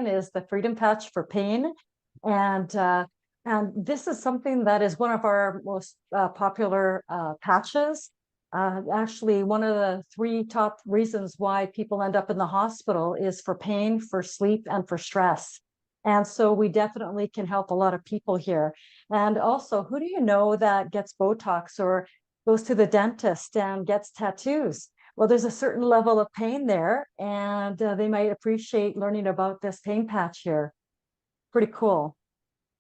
is the Freedom Patch for pain. And this is something that is one of our most popular patches. Actually, one of the three top reasons why people end up in the hospital is for pain, for sleep, and for stress. And so we definitely can help a lot of people here. And also, who do you know that gets Botox or goes to the dentist and gets tattoos? Well, there's a certain level of pain there, and they might appreciate learning about this pain patch here. Pretty cool.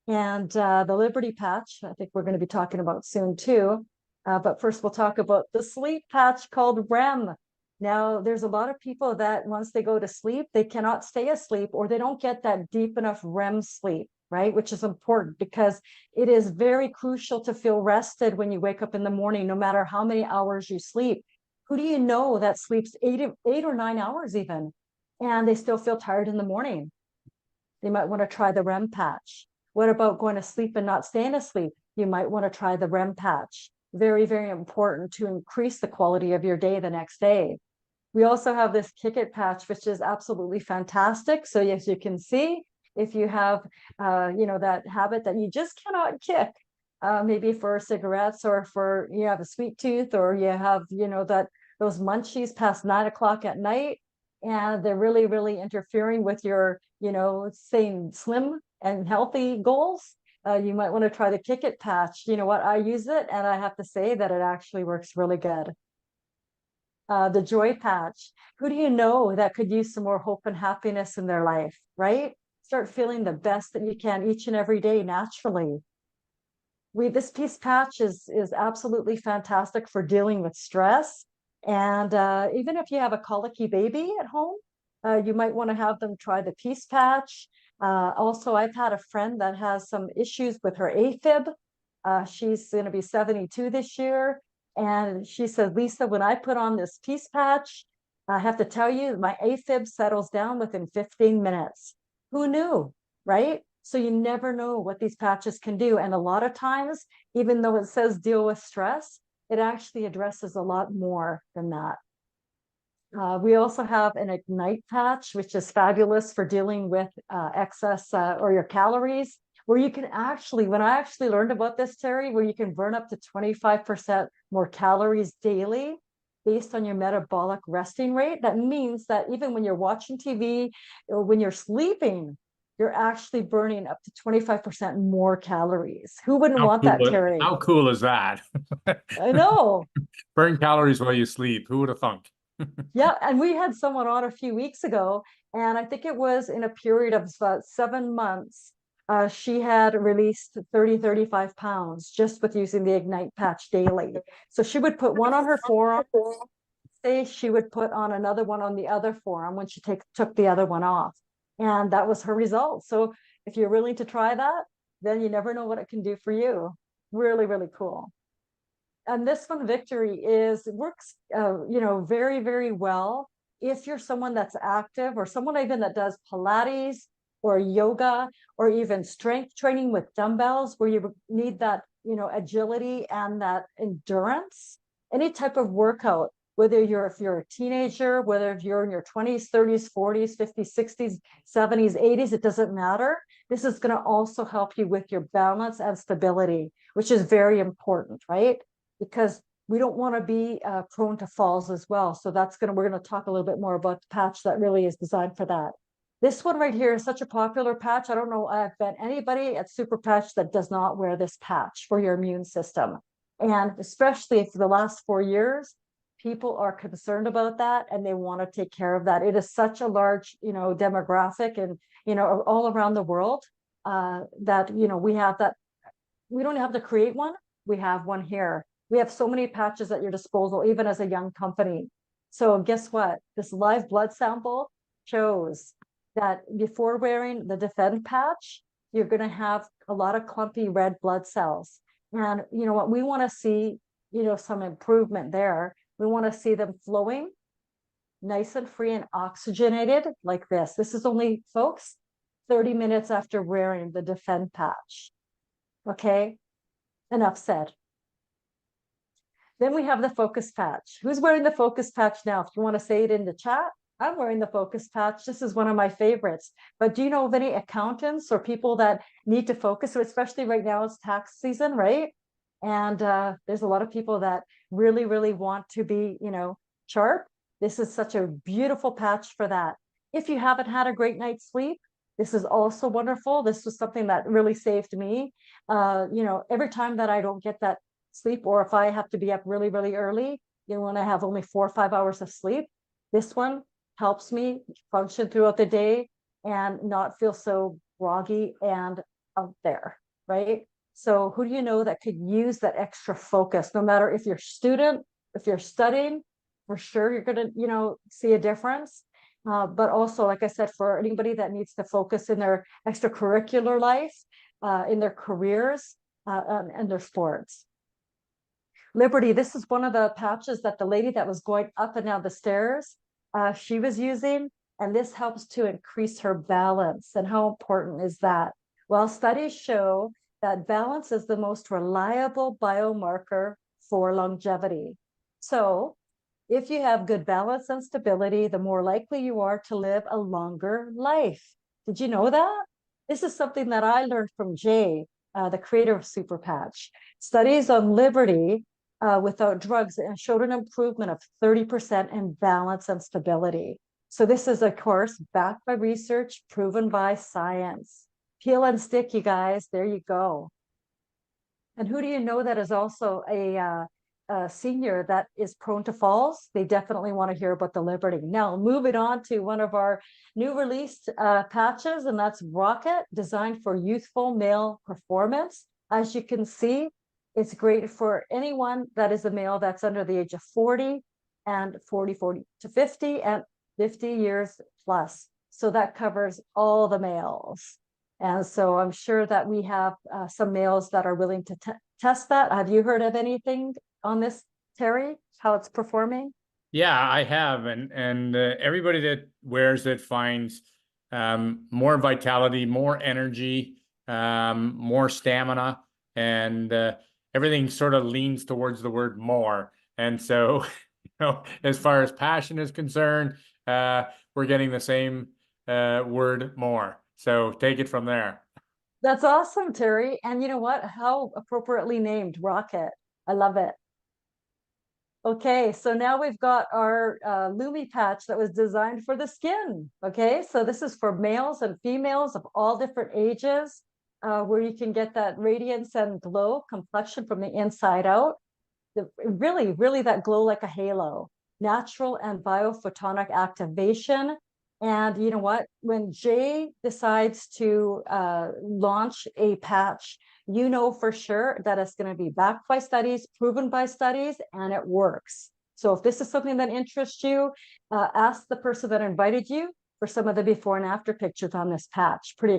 And the Liberty patch, I think we're going to be talking about soon too. But first, we'll talk about the sleep patch called REM. Now, there's a lot of people that once they go to sleep, they cannot stay asleep or they don't get that deep enough REM sleep, right? Which is important because it is very crucial to feel rested when you wake up in the morning, no matter how many hours you sleep. Who do you know that sleeps 8 or 9 hours even, and they still feel tired in the morning? They might want to try the REM patch. What about going to sleep and not staying asleep? You might want to try the REM patch. Very, very important to increase the quality of your day the next day. We also have this Kick It patch, which is absolutely fantastic. So as you can see, if you have, that habit that you just cannot kick, maybe for cigarettes or for you have a sweet tooth or you have, those munchies past 9 o'clock at night, and they're really, really interfering with your, staying slim and healthy goals. You might want to try the Kick It patch. You know what? I use it, and I have to say that it actually works really good. The Joy patch. Who do you know that could use some more hope and happiness in their life, right? Start feeling the best that you can each and every day naturally. This Peace patch is absolutely fantastic for dealing with stress. And even if you have a colicky baby at home, you might want to have them try the Peace patch. Also, I've had a friend that has some issues with her AFib. She's going to be 72 this year. And she said, Lisa, when I put on this Peace patch, I have to tell you, my AFib settles down within 15 minutes. Who knew, right? So you never know what these patches can do. And a lot of times, even though it says deal with stress, it actually addresses a lot more than that. We also have an Ignite patch, which is fabulous for dealing with excess or your calories, where you can actually, when I actually learned about this, Terry, where you can burn up to 25% more calories daily based on your metabolic resting rate. That means that even when you're watching TV or when you're sleeping, you're actually burning up to 25% more calories. Who wouldn't want that, Terry? How cool is that? I know. Burn calories while you sleep. Who would have thunk? Yeah, and we had someone on a few weeks ago, and I think it was in a period of about 7 months. She had released 35 pounds just with using the Ignite patch daily. So she would put one on her forearm, say she would put on another one on the other forearm when she took the other one off. And that was her result. So if you're willing to try that, then you never know what it can do for you. Really, really cool. And this one, Victory, works very, very well if you're someone that's active or someone even that does Pilates or yoga or even strength training with dumbbells, where you need that agility and that endurance. Any type of workout, if you're a teenager, whether you're in your 20s, 30s, 40s, 50s, 60s, 70s, 80s, it doesn't matter. This is going to also help you with your balance and stability, which is very important, right? Because we don't want to be prone to falls as well. So we're going to talk a little bit more about the patch that really is designed for that. This one right here is such a popular patch. I don't know, I've bet anybody at Super Patch that does not wear this patch for your immune system. And especially for the last 4 years, people are concerned about that and they want to take care of that. It is such a large, demographic and, all around the world that, we have that. We don't have to create one. We have one here. We have so many patches at your disposal, even as a young company. So guess what? This live blood sample shows that before wearing the Defend patch, you're going to have a lot of clumpy red blood cells. And you know what? We want to see, some improvement there. We want to see them flowing nice and free and oxygenated like this. This is only, folks, 30 minutes after wearing the Defend patch. Okay, enough said. Then we have the Focus patch. Who's wearing the Focus patch now? If you want to say it in the chat, I'm wearing the focus patch. This is one of my favorites. But do you know of any accountants or people that need to focus? So especially right now, it's tax season, right? And there's a lot of people that really, really want to be, sharp. This is such a beautiful patch for that. If you haven't had a great night's sleep, this is also wonderful. This was something that really saved me. Every time that I don't get that sleep, or if I have to be up really, really early, when I have only 4 or 5 hours of sleep, this one helps me function throughout the day and not feel so groggy and out there, right? So who do you know that could use that extra focus? No matter if you're a student, if you're studying, for sure you're going to, see a difference. But also, like I said, for anybody that needs to focus in their extracurricular life, in their careers, and their sports. Liberty, this is one of the patches that the lady that was going up and down the stairs, she was using, and this helps to increase her balance. And how important is that? Well, studies show that balance is the most reliable biomarker for longevity. So if you have good balance and stability, the more likely you are to live a longer life. Did you know that? This is something that I learned from Jay, the creator of Super Patch. Studies on Liberty without drugs showed an improvement of 30% in balance and stability. So this is, of course, backed by research, proven by science. Peel and stick, you guys. There you go. And who do you know that is also a senior that is prone to falls? They definitely want to hear about the Liberty. Now, moving on to one of our new released patches, and that's Rocket, designed for youthful male performance. As you can see, it's great for anyone that is a male that's under the age of 40 and 40 to 50 and 50 years plus. So that covers all the males. And so I'm sure that we have some males that are willing to test that. Have you heard of anything on this, Terry, how it's performing? Yeah, I have, and everybody that wears it finds more vitality, more energy, more stamina, and everything sort of leans towards the word more. And so, as far as passion is concerned, we're getting the same word more. So take it from there. That's awesome, Terry. And you know what? How appropriately named, Rocket. I love it. Okay, so now we've got our Lumi patch that was designed for the skin. Okay, so this is for males and females of all different ages, where you can get that radiance and glow complexion from the inside out. Really, really that glow like a halo, natural and biophotonic activation. And you know what? When Jay decides to launch a patch, you know for sure that it's going to be backed by studies, proven by studies, and it works. So if this is something that interests you, ask the person that invited you for some of the before and after pictures on this patch. Pretty